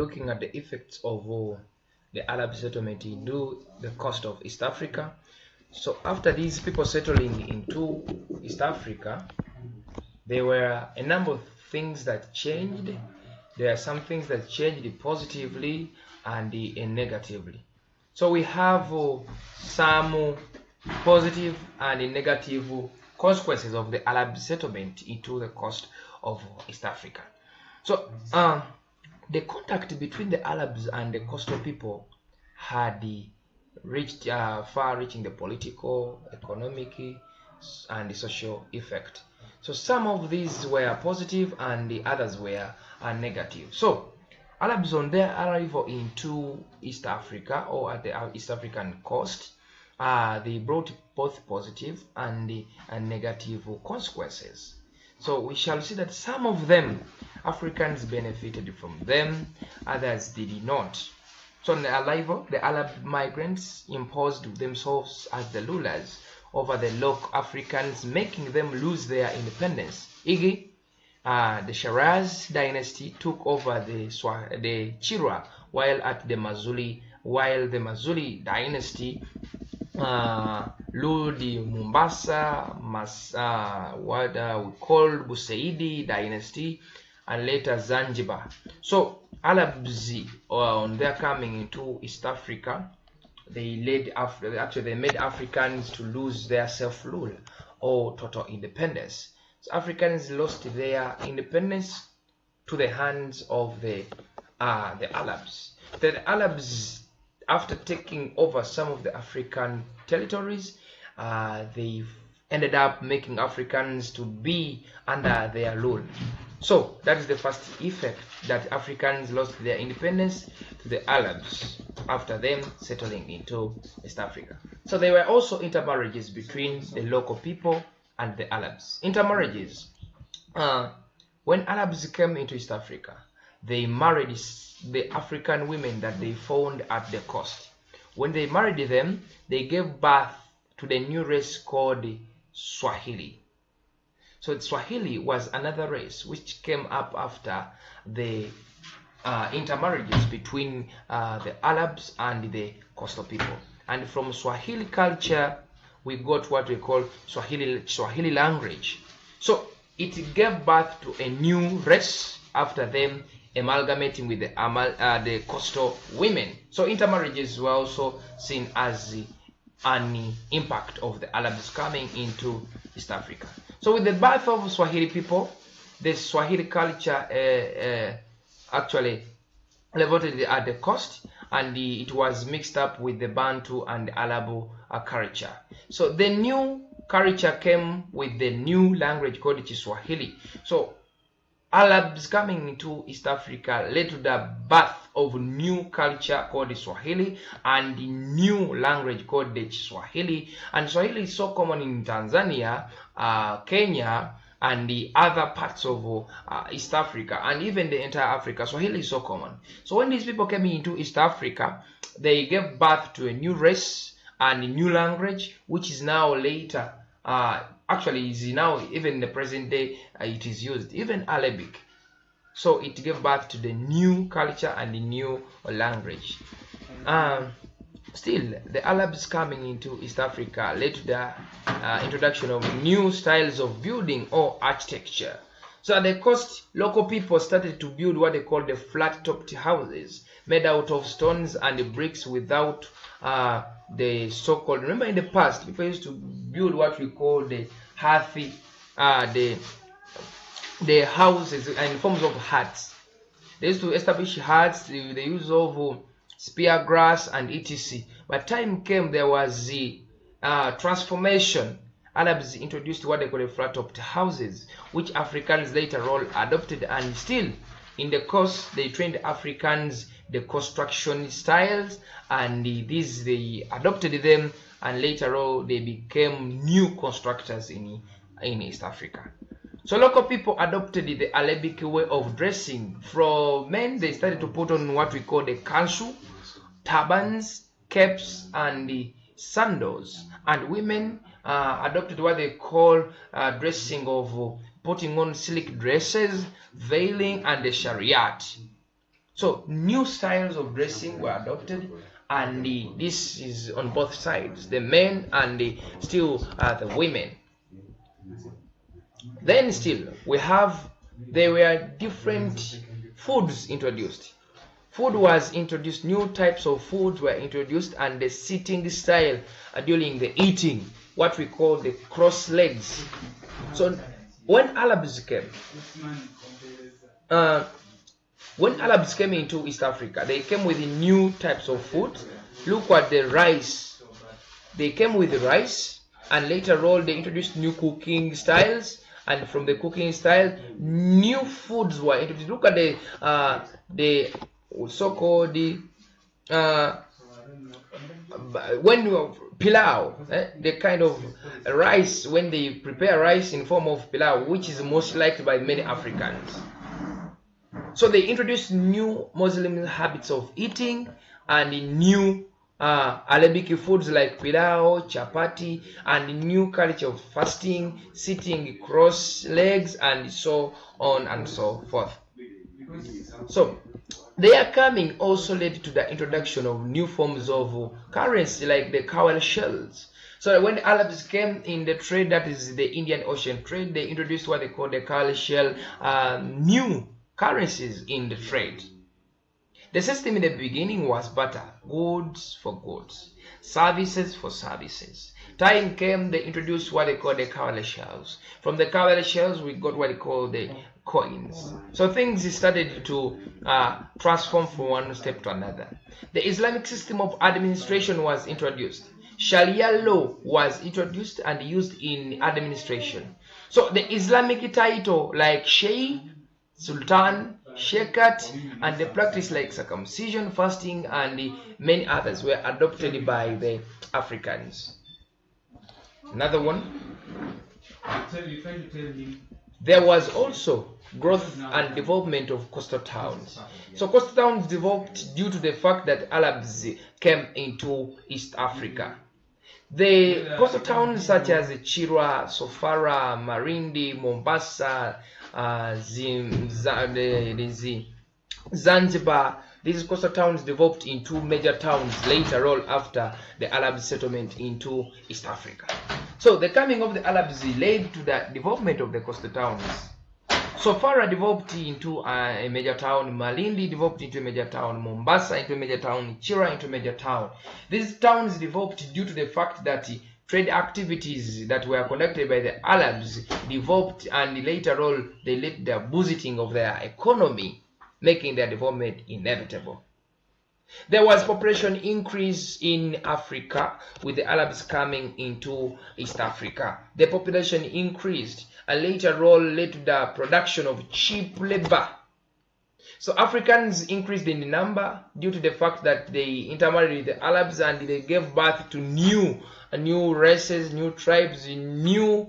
looking at the effects of the Arab settlement into the coast of East Africa. So after these people settling into East Africa, there were a number of things that changed. There are some things that changed positively and negatively. So we have some positive and negative consequences of the Arab settlement into the coast of East Africa. So the contact between the Arabs and the coastal people had reached far-reaching the political, economic, and the social effect. So some of these were positive and the others were negative. So Arabs, on their arrival into East Africa or at the East African coast, they brought both positive and negative consequences. So we shall see that some of them, Africans benefited from them, others did not. So on their arrival, the Arab migrants imposed themselves as the rulers over the local Africans, making them lose their independence. The Shiraz dynasty took over the Chirwa, while the Mazuli dynasty ruled Mombasa, what we call Busaidi dynasty, and later Zanzibar. So Arabs, on their coming into East Africa, they made Africans to lose their self-rule or total independence. So Africans lost their independence to the hands of the Arabs. The Arabs, after taking over some of the African territories, they ended up making Africans to be under their rule. So that is the first effect, that Africans lost their independence to the Arabs after them settling into East Africa. So there were also intermarriages between the local people and the Arabs. Intermarriages. When Arabs came into East Africa, they married the African women that they found at the coast. When they married them, they gave birth to the new race called Swahili. So Swahili was another race which came up after the intermarriages between the Arabs and the coastal people. And from Swahili culture, we got what we call Swahili language. So it gave birth to a new race after them amalgamating with the coastal women. So intermarriages were also seen as an impact of the Arabs coming into East Africa. So with the birth of Swahili people, the Swahili culture actually revolted at the coast, and it was mixed up with the Bantu and the Arab culture. So the new culture came with the new language called Kiswahili. So Arabs coming into East Africa led to the birth of new culture called Swahili and the new language called the Swahili. And Swahili is so common in Tanzania, Kenya, and the other parts of East Africa, and even the entire Africa. Swahili is so common. So when these people came into East Africa, they gave birth to a new race and a new language, which is now later actually is now, even in the present day, it is used, even Arabic. So it gave birth to the new culture and the new language. Still, the Arabs coming into East Africa led to the introduction of new styles of building or architecture. So at the coast, local people started to build what they call the flat-topped houses, made out of stones and bricks without the so-called, remember in the past, people used to build what we call the hearthy, the houses in forms of huts. They used to establish huts, the use of spear grass and etc. But time came, there was the transformation. Arabs introduced what they call the flat-topped houses, which Africans later on adopted, and still in the coast they trained Africans the construction styles, and these they adopted them, and later on they became new constructors in East Africa. So local people adopted the Arabic way of dressing. From men, they started to put on what we call the kansu, turbans, capes, and the sandals. And women adopted what they call dressing of putting on silk dresses, veiling, and the shariat. So new styles of dressing were adopted, and this is on both sides, the men and still the women. Then still there were different foods introduced. Food was introduced, new types of foods were introduced, and the sitting style during the eating, what we call the cross legs. So when Arabs came into East Africa, they came with new types of food. Look at the rice. They came with the rice, and later on they introduced new cooking styles, and from the cooking style, new foods were introduced. Look at the so-called when pilau, the kind of rice, when they prepare rice in form of pilau, which is most liked by many Africans. So they introduced new Muslim habits of eating and new Arabic foods like pilau, chapati, and new culture of fasting, sitting cross legs, and so on and so forth. So their coming also led to the introduction of new forms of currency like the cowrie shells. So when the Arabs came in the trade, that is the Indian Ocean trade, they introduced what they call the cowrie shell, new currencies in the trade. The system in the beginning was barter, goods for goods, services for services. Time came, they introduced what they call the cowrie shells. From the cowrie shells, we got what they call the coins. So things started to transform from one step to another. The Islamic system of administration was introduced. Sharia law was introduced and used in administration. So the Islamic title like Sheikh, Sultan, Sheikhat, and the practice like circumcision, fasting, and many others were adopted by the Africans. Another one. There was also growth and development of coastal towns. So coastal towns developed due to the fact that Arabs came into East Africa. The coastal towns such as Chirwa, Sofara, Marindi, Mombasa, Zanzibar, these coastal towns developed into major towns later on after the Arab settlement into East Africa. So the coming of the Arabs led to the development of the coastal towns. Sofara developed into a major town, Malindi developed into a major town, Mombasa into a major town, Chirwa into a major town. These towns developed due to the fact that trade activities that were conducted by the Arabs developed, and later on they led the boosting of their economy, making their development inevitable. There was population increase in Africa with the Arabs coming into East Africa. The population increased and later on led to the production of cheap labor. So Africans increased in number due to the fact that they intermarried with the Arabs and they gave birth to new races, new tribes, new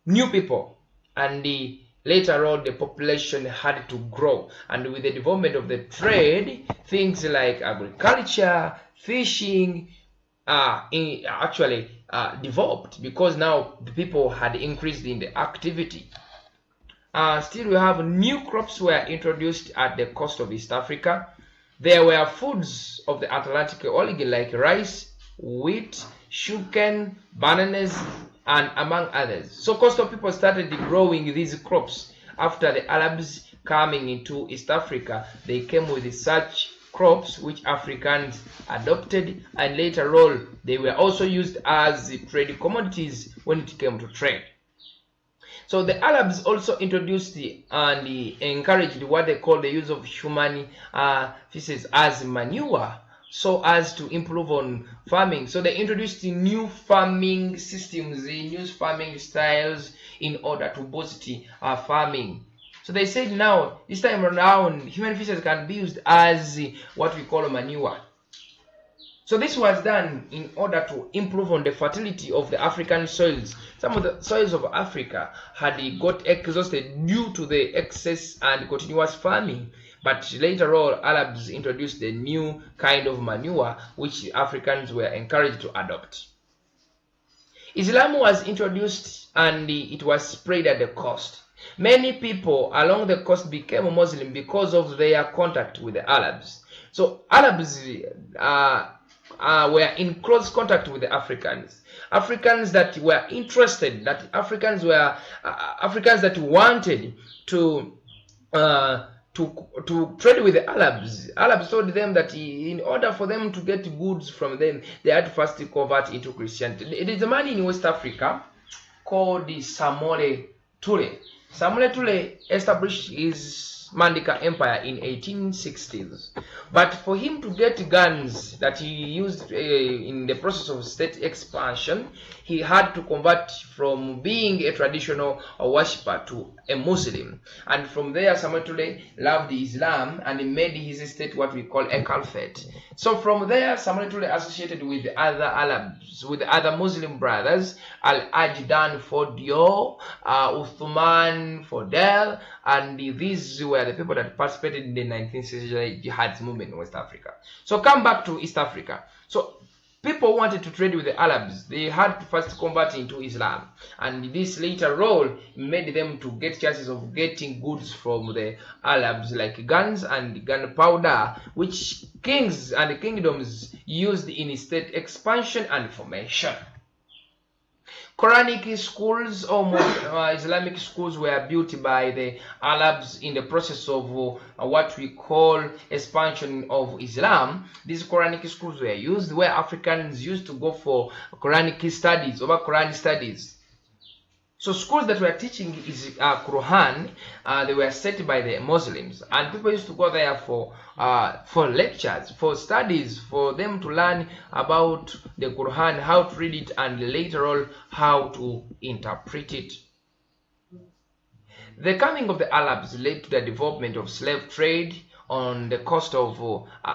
people, and later on the population had to grow, and with the development of the trade, things like agriculture, fishing actually developed, because now the people had increased in the activity. Still, we have new crops were introduced at the coast of East Africa. There were foods of the Atlantic origin like rice, wheat, sugarcane, bananas, and among others. So coastal people started growing these crops. After the Arabs coming into East Africa, they came with such crops which Africans adopted, and later on they were also used as trade commodities when it came to trade. So the Arabs also introduced and encouraged what they call the use of human feces as manure, so as to improve on farming. So they introduced new farming systems, new farming styles in order to boost farming. So they said now, this time around, human feces can be used as what we call manure. So this was done in order to improve on the fertility of the African soils. Some of the soils of Africa had got exhausted due to the excess and continuous farming. But later on, Arabs introduced a new kind of manure which Africans were encouraged to adopt. Islam was introduced and it was spread at the coast. Many people along the coast became Muslim because of their contact with the Arabs. So Arabs were in close contact with the Africans. Africans that were interested, that Africans that wanted to trade with the Arabs. Arabs told them that in order for them to get goods from them, they had to first convert into Christianity. There is a man in West Africa called Samore Toure. Samore Toure established his Mandinka Empire in 1860s. But for him to get guns that he used in the process of state expansion, he had to convert from being a traditional worshipper to a Muslim. And from there, Samore Toure loved Islam and he made his state what we call a caliphate. So from there, Samore Toure associated with other Arabs, with other Muslim brothers, Al-Ajdan Fodio, Uthman Fodel, and these were the people that participated in the 19th century jihad movement in West Africa. So come back to East Africa. So people wanted to trade with the Arabs. They had to first convert into Islam. And this later role made them to get chances of getting goods from the Arabs like guns and gunpowder, which kings and kingdoms used in state expansion and formation. Quranic schools or Islamic schools were built by the Arabs in the process of what we call expansion of Islam. These Quranic schools were used where Africans used to go for Quranic studies, over Quran studies. So schools that were teaching is Quran, they were set by the Muslims, and people used to go there for lectures, for studies, for them to learn about the Quran, how to read it, and later on how to interpret it. The coming of the Arabs led to the development of slave trade on the coast of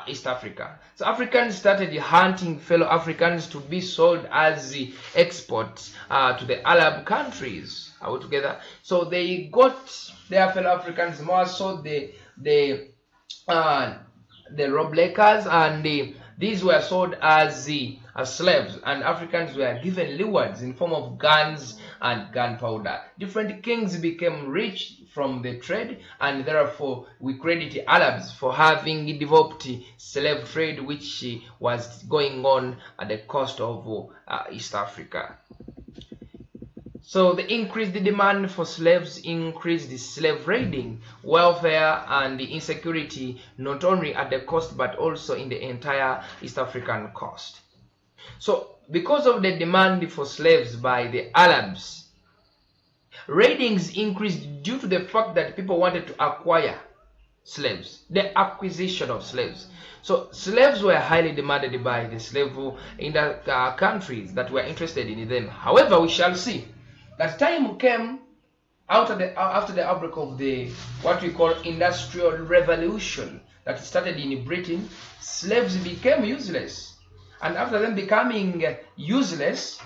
East Africa. So Africans started hunting fellow Africans to be sold as the exports to the Arab countries altogether. So they got their fellow Africans more so the rob lakers, and these were sold as slaves, and Africans were given rewards in form of guns and gunpowder. Different kings became rich from the trade, and therefore we credit Arabs for having developed slave trade which was going on at the coast of East Africa. So the increased demand for slaves increased the slave raiding, welfare, and the insecurity not only at the coast but also in the entire East African coast. So because of the demand for slaves by the Arabs, raidings increased due to the fact that people wanted to acquire slaves, the acquisition of slaves. So slaves were highly demanded by the slave in the countries that were interested in them. However, we shall see that time came after the outbreak of the what we call Industrial Revolution that started in Britain. Slaves became useless, and after them becoming useless,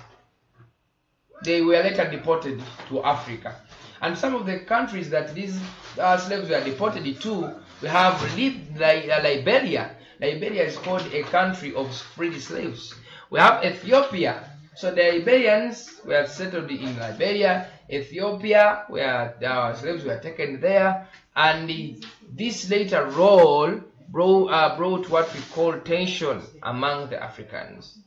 they were later deported to Africa. And some of the countries that these slaves were deported to, we have Liberia. Liberia is called a country of freed slaves. We have Ethiopia. So the Liberians were settled in Liberia, Ethiopia, where the slaves were taken there, and this later role brought what we call tension among the Africans.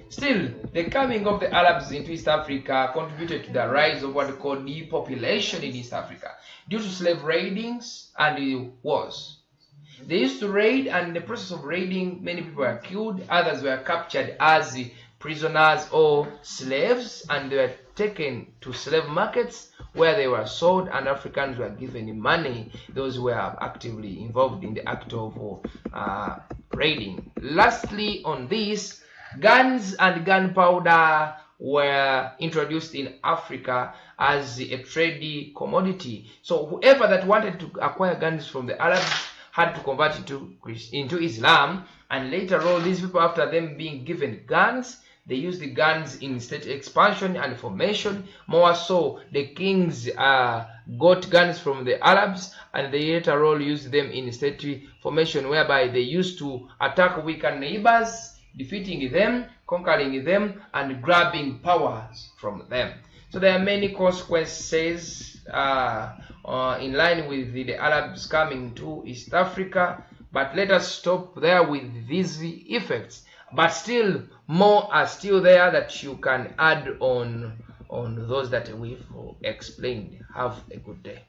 Still, the coming of the Arabs into East Africa contributed to the rise of what we call depopulation in East Africa due to slave raidings and wars. They used to raid, and in the process of raiding, many people were killed, others were captured as prisoners or slaves, and they were taken to slave markets where they were sold, and Africans were given money, those who were actively involved in the act of raiding. Lastly on this, guns and gunpowder were introduced in Africa as a trade commodity. So whoever that wanted to acquire guns from the Arabs had to convert into Islam, and later on these people, after them being given guns, they used the guns in state expansion and formation. More so, the kings got guns from the Arabs, and they later on used them in state formation, whereby they used to attack weaker neighbors, defeating them, conquering them, and grabbing powers from them. So there are many consequences in line with the Arabs coming to East Africa, but let us stop there with these effects. But still, more are still there that you can add on those that we've explained. Have a good day.